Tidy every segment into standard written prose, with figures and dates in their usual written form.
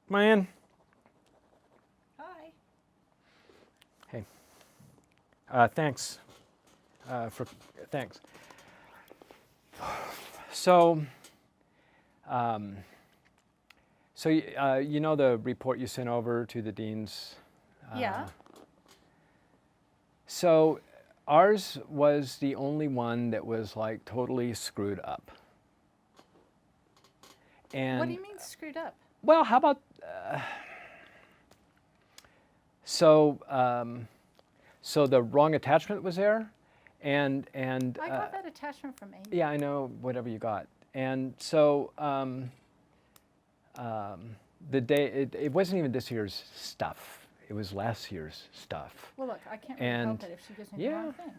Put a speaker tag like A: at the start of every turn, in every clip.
A: Come on in.
B: Hi.
A: Hey. Thanks. Thanks. So, you know the report you sent over to the deans?
B: Yeah.
A: So ours was the only one that was like totally screwed up. And
B: What do you mean screwed up?
A: well, how about so the wrong attachment was there, and
B: I got that attachment from Amy.
A: yeah, I know whatever you got, and so the day it wasn't even this year's stuff. It was last year's stuff.
B: Well, look, I can't really help it if she gives me the wrong thing.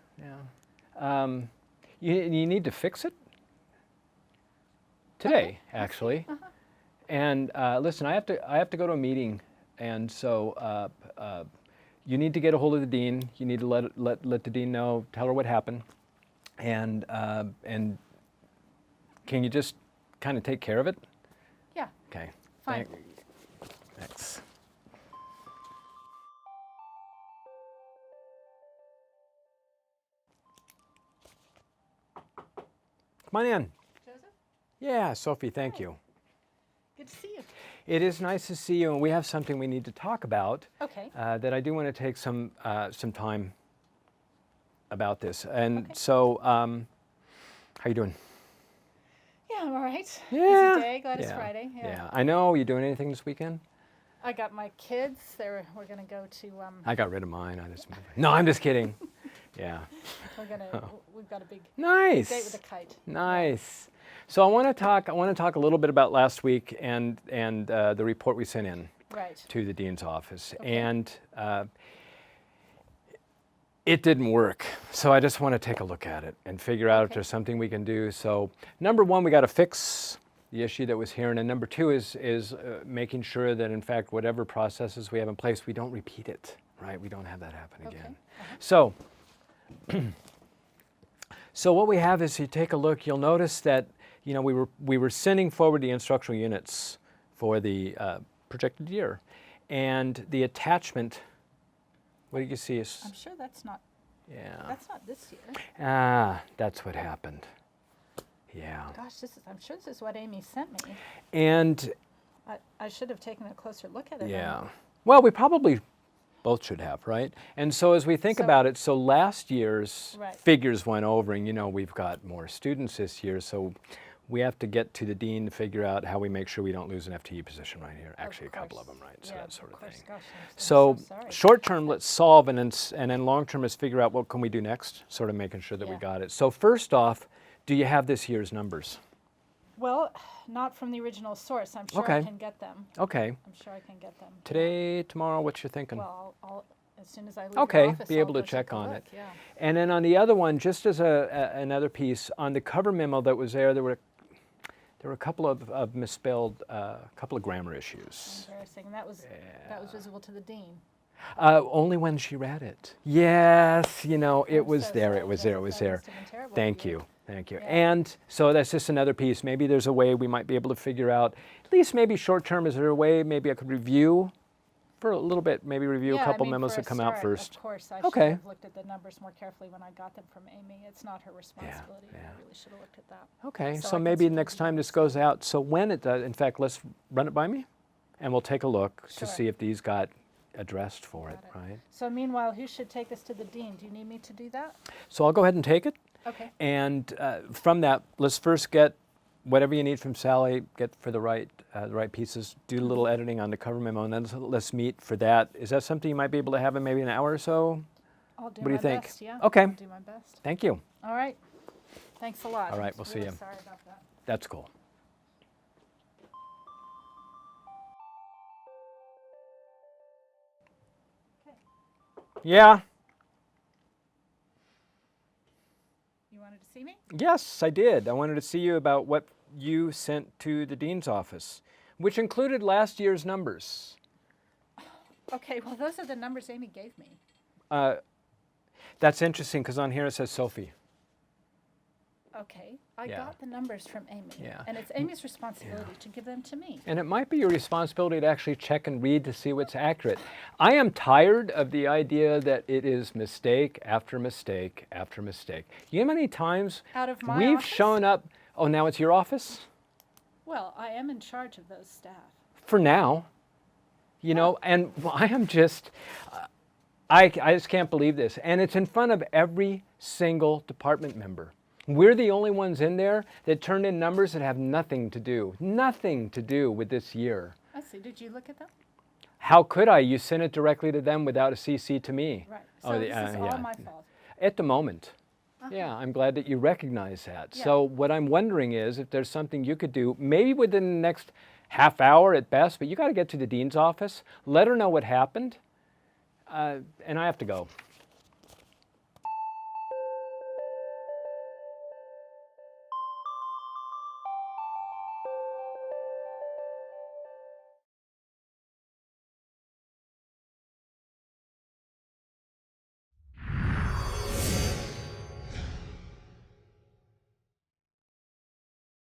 A: Yeah. You need to fix it today, actually.
B: Uh-huh.
A: And listen, I have to go to a meeting, and so you need to get a hold of the dean. You need to let the dean know, tell her what happened, and can you just kind of take care of it?
B: Yeah.
A: Okay.
B: Fine.
A: Thanks. Come on in.
B: Joseph?
A: Yeah, Sophie, thank
B: Hi.
A: you.
B: Good to see you.
A: It is nice to see you, and we have something we need to talk about.
B: Okay.
A: That I do want to take some time about this. And
B: Okay.
A: so, how you doing?
B: Yeah, I'm all right.
A: Yeah.
B: Busy day. Glad it's Friday.
A: Yeah. I know. You doing anything this weekend?
B: I got my kids. We're gonna go to.
A: I got rid of mine. No, I'm just kidding. Yeah.
B: We've got a big
A: Nice.
B: date with a kite.
A: Nice. So I want to talk a little bit about last week and the report we sent in
B: Right.
A: to the dean's office,
B: Okay.
A: and it didn't work. So I just want to take a look at it and figure out if
B: Okay.
A: there's something we can do. So number one, we got to fix the issue that was here, and then number two is making sure that in fact whatever processes we have in place, we don't repeat it. Right? We don't have that happen
B: Okay.
A: again.
B: Uh-huh.
A: So. So what we have is, you take a look, you'll notice that we were sending forward the instructional units for the projected year, and the attachment. What do you see?
B: I'm sure that's not.
A: Yeah.
B: That's not this year.
A: That's what happened. Yeah.
B: Gosh, I'm sure this is what Amy sent me.
A: And
B: I should have taken a closer look at it.
A: yeah. Well, we probably both should have, right? And so as we think about it, so last year's
B: Right.
A: figures went over, and we've got more students this year, so we have to get to the dean to figure out how we make sure we don't lose an FTE position right here. Actually, a couple of them, right? So
B: Yeah,
A: that sort of
B: course.
A: thing.
B: Gosh, I'm
A: So
B: sorry.
A: short term, let's solve, and then long term is figure out what can we do next, sort of making sure that we
B: Yeah.
A: got it. So first off, do you have this year's numbers?
B: Well, not from the original source. I'm sure I
A: Okay.
B: can get them.
A: Okay.
B: I'm sure I can get them.
A: Today, tomorrow, what you thinking?
B: Well, I'll as soon as I leave
A: Okay,
B: your office,
A: be
B: I'll
A: able to
B: go
A: check
B: take a
A: on
B: look.
A: it.
B: Yeah.
A: And then on the other one, just as another piece, on the cover memo that was there were a couple of misspelled, couple of grammar issues.
B: Embarrassing. That was visible to the dean.
A: Only when she read it. Yes, it
B: I'm
A: was
B: so
A: there,
B: sorry,
A: it was there, it
B: Joseph.
A: was
B: That
A: there.
B: must have been terrible
A: Thank
B: for
A: you, thank you.
B: Yeah.
A: And so that's just another piece. Maybe there's a way we might be able to figure out, at least maybe short term, is there a way maybe I could review for a little bit, maybe review
B: Yeah,
A: a couple
B: I mean,
A: memos
B: for
A: that
B: a
A: come out
B: start,
A: first.
B: Of course, I
A: Okay.
B: should have looked at the numbers more carefully when I got them from Amy. It's not her responsibility.
A: yeah.
B: I really should have looked at that.
A: Okay,
B: So
A: so
B: I can
A: maybe
B: certainly
A: next
B: do
A: time
B: that.
A: this goes out, so when it does, in fact, let's run it by me, and we'll take a look to
B: Sure.
A: see if these got addressed for it,
B: Got it.
A: right?
B: So meanwhile, who should take this to the dean? Do you need me to do that?
A: So I'll go ahead and take it,
B: Okay.
A: and from that, let's first get whatever you need from Sally, get for the right pieces, do a little editing on the cover memo, and then let's meet for that. Is that something you might be able to have in maybe an hour or so?
B: I'll do
A: What do you
B: my
A: think?
B: best. Yeah.
A: Okay.
B: I'll do my best.
A: Thank you.
B: All right. Thanks a lot.
A: All right, we'll see
B: Really
A: you.
B: Sorry about that.
A: That's cool.
B: Okay.
A: Yeah.
B: You wanted to see me?
A: Yes, I did. I wanted to see you about what you sent to the dean's office, which included last year's numbers.
B: Okay. Well, those are the numbers Amy gave me.
A: That's interesting because on here it says Sophie.
B: Okay, I
A: Yeah.
B: got the numbers from Amy.
A: Yeah.
B: And it's Amy's responsibility to give them to me.
A: And it might be your responsibility to actually check and read to see what's accurate. I am tired of the idea that it is mistake after mistake after mistake. You know how many times
B: Out of my
A: we've
B: office?
A: shown up, oh, now it's your office?
B: Well, I am in charge of those staff.
A: For now. You know, and I am just, I just can't believe this. And it's in front of every single department member. We're the only ones in there that turned in numbers that have nothing to do with this year.
B: I see. Did you look at them?
A: How could I? You sent it directly to them without a CC to me.
B: Right.
A: Oh,
B: So this is all my fault.
A: At the moment. Yeah, I'm glad that you recognize that.
B: Yeah.
A: So what I'm wondering is if there's something you could do, maybe within the next half hour at best, but you got to get to the dean's office, let her know what happened, and I have to go.